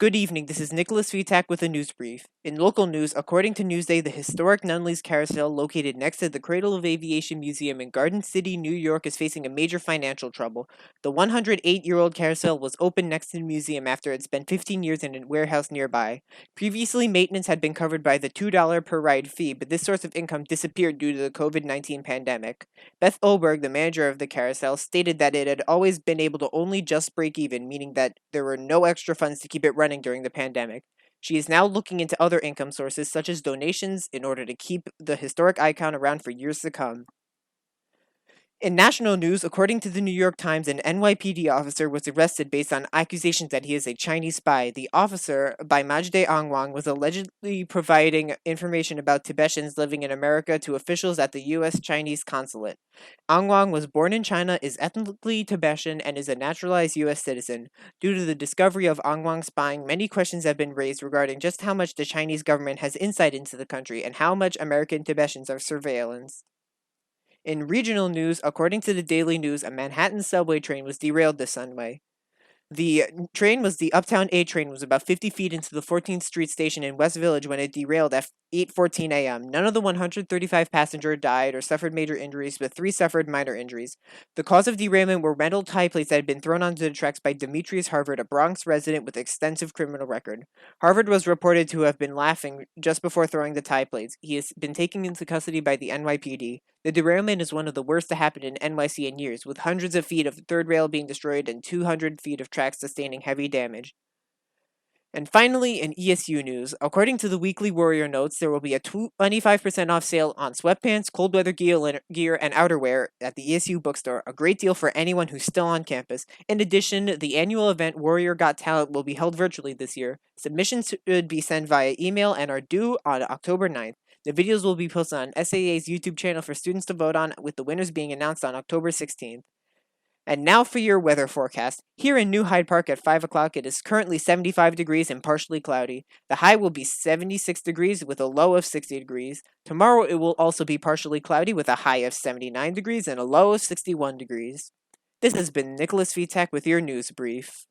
Good evening. This is Nicholas Vitak with a news brief. In local news, according to Newsday, the historic Nunley's Carousel, located next to the Cradle of Aviation Museum in Garden City, New York, is facing a major financial trouble. The 108-year-old carousel was opened next to the museum after it spent 15 years in a warehouse nearby. Previously, maintenance had been covered by the $2 per ride fee, but this source of income disappeared due to the COVID-19 pandemic. Beth Oberg, the manager of the carousel, stated that it had always been able to only just break even, meaning that there were no extra funds to keep it running during the pandemic. She is now looking into other income sources, such as donations, in order to keep the historic icon around for years to come. In national news, according to the New York Times, an NYPD officer was arrested based on accusations that he is a Chinese spy. The officer, by Majde Angwang, was allegedly providing information about Tibetans living in America to officials at the U.S. Chinese consulate. Angwang was born in China, is ethnically Tibetan, and is a naturalized U.S. citizen. Due to the discovery of Angwang spying, many questions have been raised regarding just how much the Chinese government has insight into the country and how much American Tibetans are surveillance. In regional news, according to the Daily News, a Manhattan subway train was derailed this Sunday. The train was the Uptown A train was about 50 feet into the 14th Street station in West Village when it derailed at 8:14 a.m. None of the 135 passengers died or suffered major injuries, but three suffered minor injuries. The cause of derailment were metal tie plates that had been thrown onto the tracks by Demetrius Harvard, a Bronx resident with extensive criminal record. Harvard was reported to have been laughing just before throwing the tie plates. He has been taken into custody by the NYPD. The derailment is one of the worst to happen in NYC in years, with hundreds of feet of third rail being destroyed and 200 feet of tracks sustaining heavy damage. And finally, in ESU news, according to the Weekly Warrior Notes, there will be a 25% off sale on sweatpants, cold weather gear, and outerwear at the ESU bookstore, a great deal for anyone who's still on campus. In addition, the annual event Warrior Got Talent will be held virtually this year. Submissions should be sent via email and are due on October 9th. The videos will be posted on SAA's YouTube channel for students to vote on, with the winners being announced on October 16th. And now for your weather forecast. Here in New Hyde Park at 5 o'clock, it is currently 75 degrees and partially cloudy. The high will be 76 degrees with a low of 60 degrees. Tomorrow it will also be partially cloudy with a high of 79 degrees and a low of 61 degrees. This has been Nicholas Vitak with your news brief.